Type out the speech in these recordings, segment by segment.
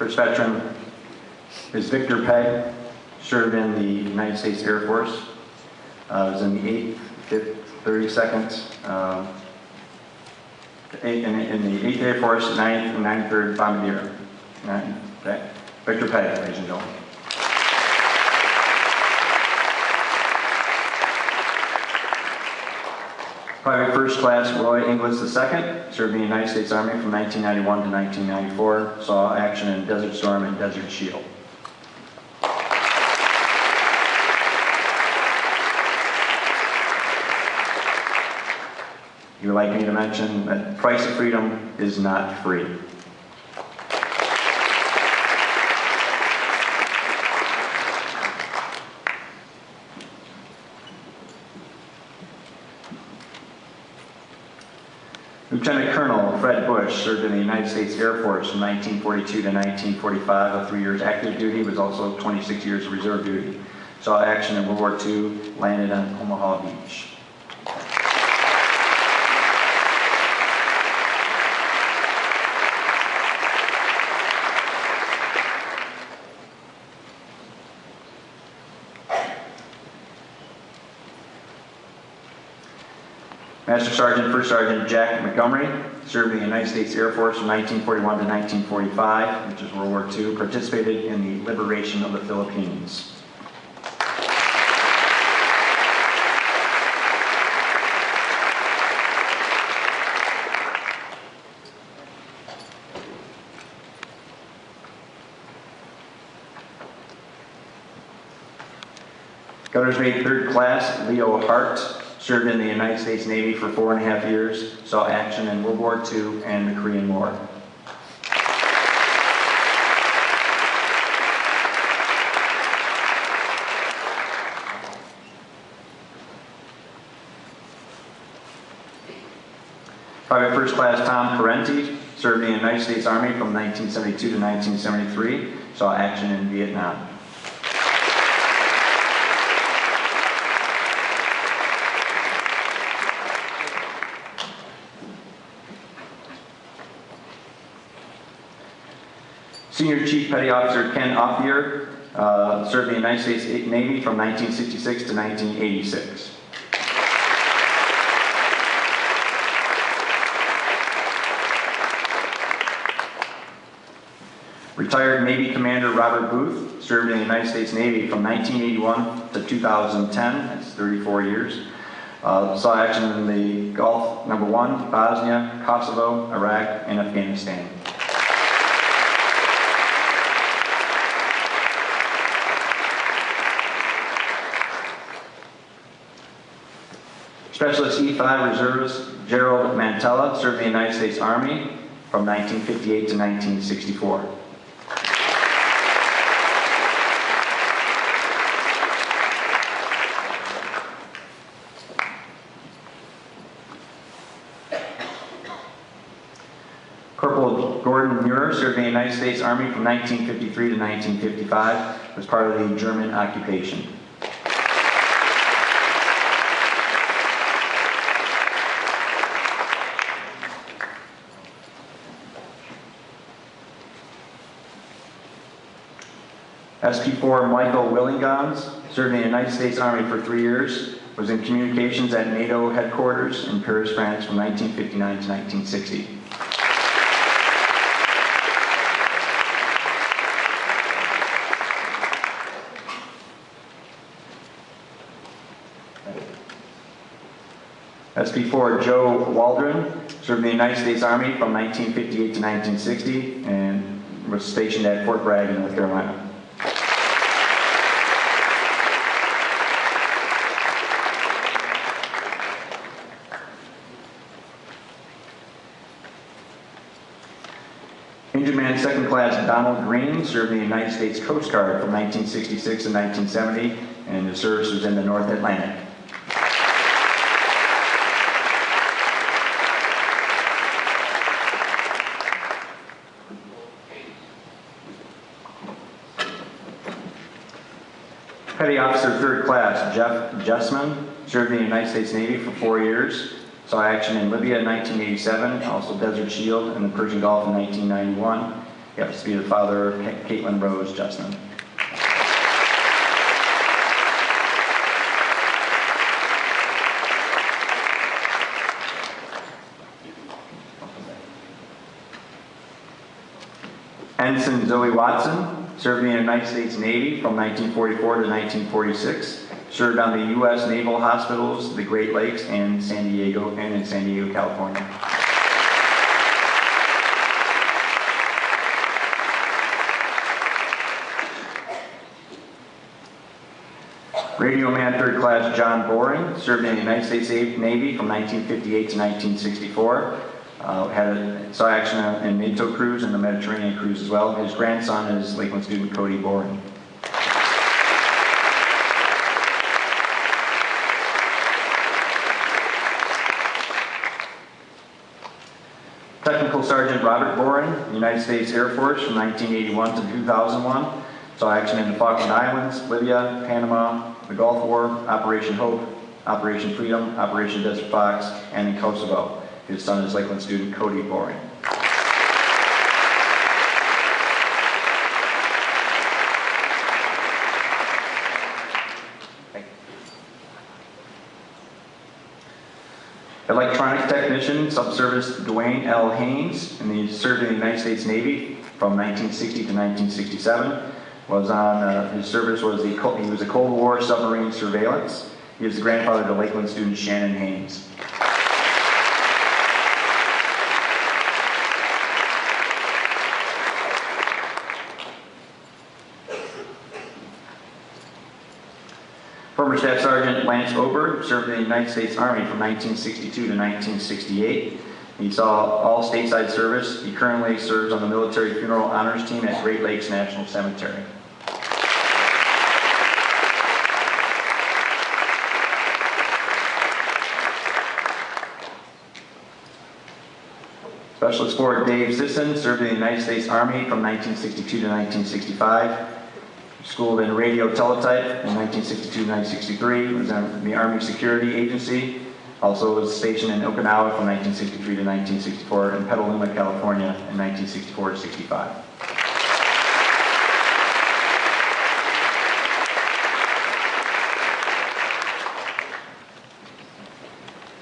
First veteran is Victor Pegg, served in the United States Air Force. Was in the 8th, 5th, 32nd, in the 8th Air Force, 9th and 93rd Bombardier. Okay. Victor Pegg, ladies and gentlemen. Private First Class Roy Inglis II, served in the United States Army from 1991 to 1994, saw action in Desert Storm and Desert Shield. You would like me to mention that price of freedom is not free. Lieutenant Colonel Fred Bush served in the United States Air Force from 1942 to 1945, with 3 years active duty, was also 26 years reserve duty. Saw action in World War II, landed on Omaha Beach. Master Sergeant, First Sergeant Jack Montgomery, served in the United States Air Force from 1941 to 1945, which is World War II, participated in the liberation of the Philippines. Gunners's Mate 3rd Class Leo Hart, served in the United States Navy for 4.5 years, saw action in World War II and the Korean War. Private First Class Tom Parenti, served in the United States Army from 1972 to 1973, saw action in Vietnam. Senior Chief Petty Officer Ken Offier, served in the United States Navy from 1966 to 1986. Retired Navy Commander Robert Booth, served in the United States Navy from 1981 to 2010, that's 34 years. Saw action in the Gulf, number 1, Bosnia, Kosovo, Iraq, and Afghanistan. Specialist E5 Reservist Gerald Mantella, served in the United States Army from 1958 to 1964. Corporal Gordon Muir, served in the United States Army from 1953 to 1955, was part of the German occupation. SP4 Michael Willingons, served in the United States Army for 3 years, was in communications at NATO headquarters in Paris, France from 1959 to 1960. SP4 Joe Waldron, served in the United States Army from 1958 to 1960 and was stationed at Fort Bragg, North Carolina. Engineer Man 2nd Class Donald Green, served in the United States Coast Guard from 1966 to 1970, and his service was in the North Atlantic. Petty Officer 3rd Class Jeff Jessman, served in the United States Navy for 4 years, saw action in Libya in 1987, also Desert Shield and the Persian Gulf in 1991. He happens to be the father of Caitlin Rose Justman. Ensign Zoe Watson served in the United States Navy from 1944 to 1946. Served on the U.S. Naval Hospitals, the Great Lakes, and in San Diego, California. Radio Man Third Class John Boring served in the United States Navy from 1958 to 1964. Saw action in NATO cruise and the Mediterranean cruise as well. His grandson is Lakeland student Cody Boring. Technical Sergeant Robert Boring, United States Air Force from 1981 to 2001. Saw action in the Falkland Islands, Libya, Panama, the Gulf War, Operation Hope, Operation Freedom, Operation Desert Fox, and in Kosovo. His son is Lakeland student Cody Boring. Electronic Technician, Subservice Dwayne L. Haynes, and he served in the United States Navy from 1960 to 1967. His service was he was a Cold War submarine surveillance. He was the grandfather to Lakeland student Shannon Haynes. Former Staff Sergeant Lance Ober served in the United States Army from 1962 to 1968. He saw all stateside service. He currently serves on the Military Funeral Honors Team at Great Lakes National Cemetery. Specialist Forward Dave Sisson served in the United States Army from 1962 to 1965. Schooled in radio teletype in 1962 to 1963. Was in the Army Security Agency. Also was stationed in Okinawa from 1963 to 1964 and Petaluma, California in 1964 to 65.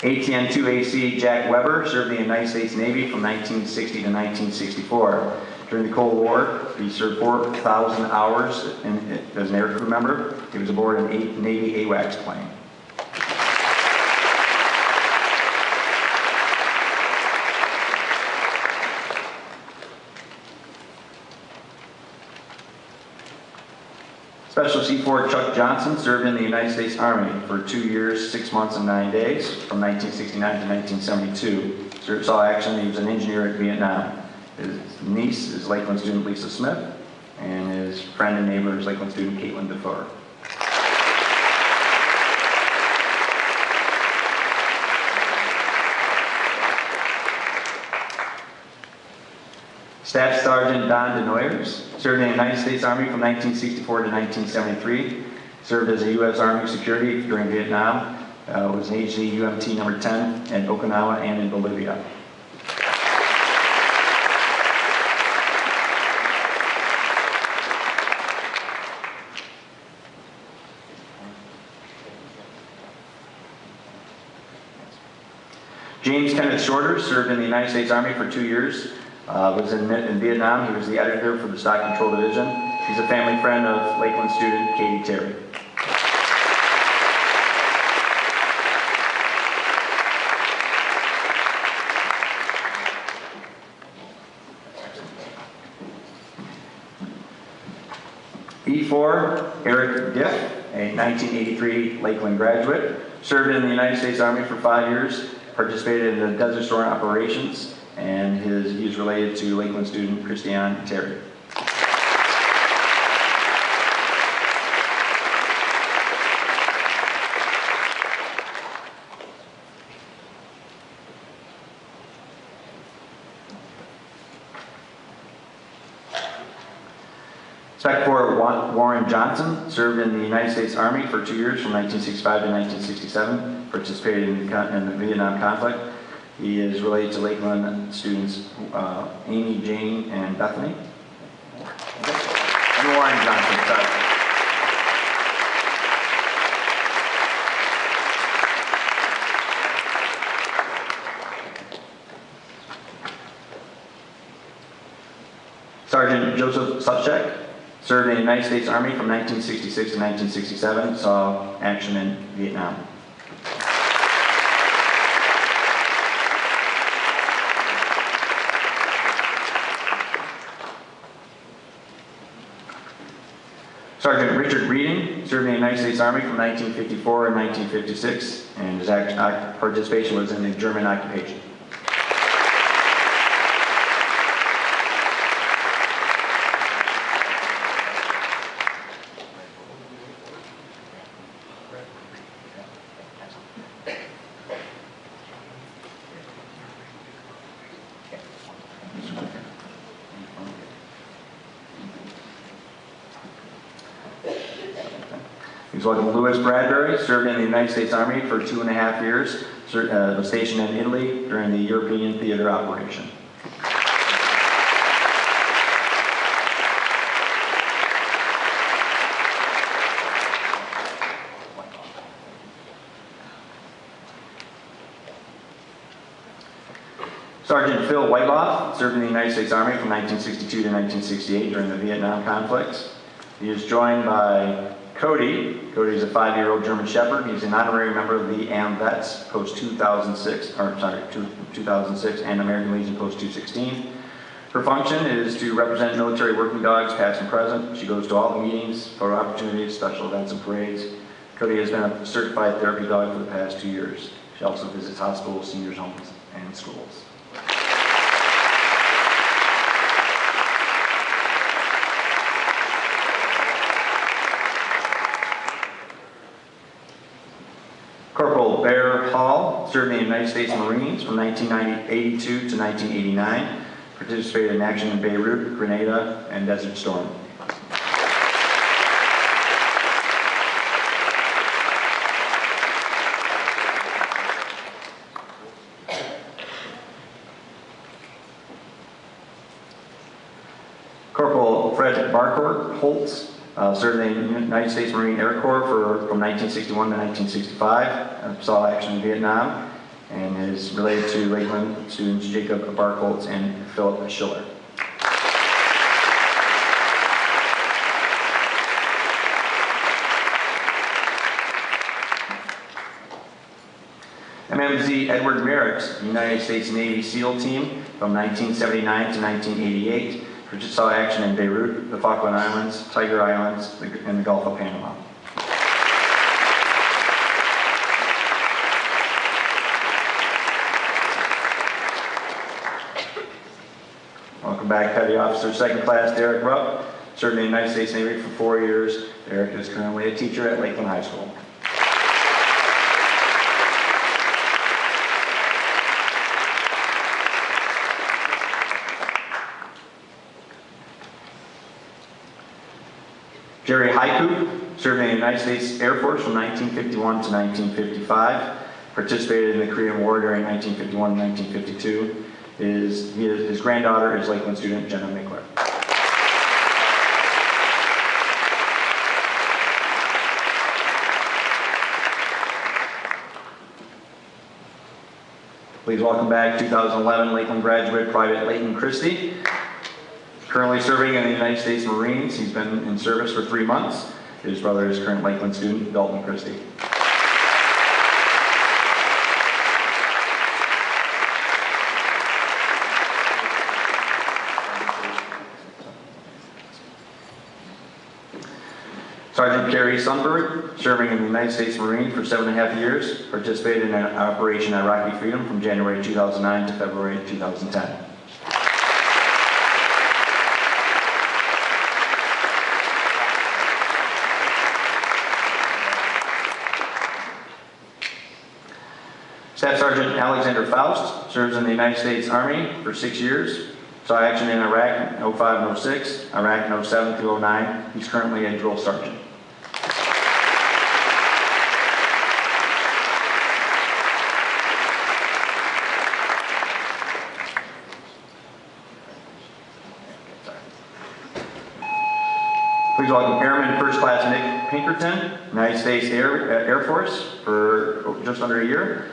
ATN-2AC Jack Weber served in the United States Navy from 1960 to 1964. During the Cold War, he served 4,000 hours as an aircrew member. He was aboard an Navy AWACS plane. Special C4 Chuck Johnson served in the United States Army for 2 years, 6 months, and 9 days from 1969 to 1972. Saw action. He was an engineer at Vietnam. His niece is Lakeland student Lisa Smith, and his friend and neighbor is Lakeland student Caitlin DeFore. Staff Sergeant Don DeNoyers served in the United States Army from 1964 to 1973. Served as a U.S. Army security during Vietnam. Was an AG UMT number 10 in Okinawa and in Bolivia. James Kenneth Shorter served in the United States Army for 2 years. Was in Vietnam. He was the editor for the Stock Control Division. He's a family friend of Lakeland student Katie Terry. E4 Eric Diff, a 1983 Lakeland graduate, served in the United States Army for 5 years. Participated in the Desert Storm operations, and he's related to Lakeland student Christiane Terry. Spec 4 Warren Johnson served in the United States Army for 2 years from 1965 to 1967, participated in the Vietnam conflict. He is related to Lakeland students Amy, Jane, and Bethany. Warren Johnson, sorry. Sergeant Joseph Suchek served in the United States Army from 1966 to 1967, saw action in Vietnam. Sergeant Richard Reading served in the United States Army from 1954 and 1956, and his participation was in the German occupation. Louis Bradbury served in the United States Army for 2.5 years, was stationed in Italy during the European theater operation. Sergeant Phil Whiteloff served in the United States Army from 1962 to 1968 during the Vietnam conflict. He is joined by Cody. Cody is a 5-year-old German Shepherd. He's an honorary member of the AMVETS Post 2006, and American Legion Post 216. Her function is to represent military working dogs, past and present. She goes to all the meetings, photo opportunities, special events, and parades. Cody has been a certified therapy dog for the past 2 years. She also visits hospitals, seniors' homes, and schools. Corporal Bear Hall served in the United States Marines from 1982 to 1989, participated in action in Beirut, Grenada, and Desert Storm. Corporal Fred Barcourt Holtz served in the United States Marine Air Corps from 1961 to 1965, saw action in Vietnam, and is related to Lakeland students Jacob Barkholtz and Philip Schiller. MMZ Edward Merritt, United States Navy SEAL Team from 1979 to 1988, saw action in Beirut, the Falkland Islands, Tiger Islands, and the Gulf of Panama. Welcome back, Petty Officer 2nd Class Derek Rupp, served in the United States Navy for 4 years. Derek is currently a teacher at Lakeland High School. Jerry Hycoop served in the United States Air Force from 1951 to 1955, participated in the Korean War during 1951 and 1952. His granddaughter is Lakeland student Jenna Mickler. Please welcome back 2011 Lakeland graduate Private Leighton Christie. Currently serving in the United States Marines. He's been in service for 3 months. His brother is current Lakeland student Dalton Christie. Sergeant Kerry Sundberg, serving in the United States Marine for 7.5 years, participated in Operation Iraqi Freedom from January 2009 to February 2010. Staff Sergeant Alexander Faust serves in the United States Army for 6 years. Saw action in Iraq in 05 and 06, Iraq in 07 through 09. He's currently a drill sergeant. Please welcome Airman First Class Nick Pinkerton, United States Air Force for just under a year.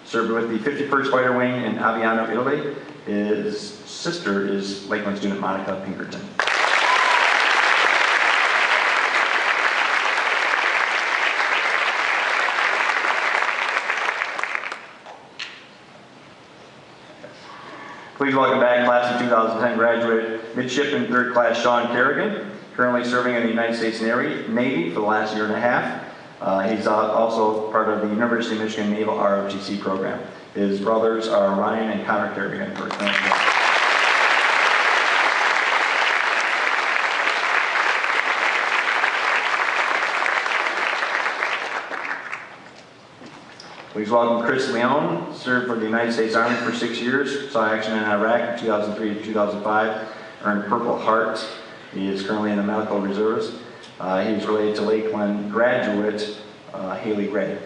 Served with the 51st Fighter Wing in Aviano, Italy. His sister is Lakeland student Monica Pinkerton. Please welcome back class of 2010 graduate Midshipman 3rd Class Sean Kerrigan, currently serving in the United States Navy for the last year and a half. He's also part of the University of Michigan Naval ROTC program. His brothers are Ryan and Connor Kerrigan. Please welcome Chris Leone, served for the United States Army for 6 years, saw action in Iraq from 2003 to 2005, earned Purple Heart. He is currently in the Medical Reserves. He is related to Lakeland graduate Haley Gray.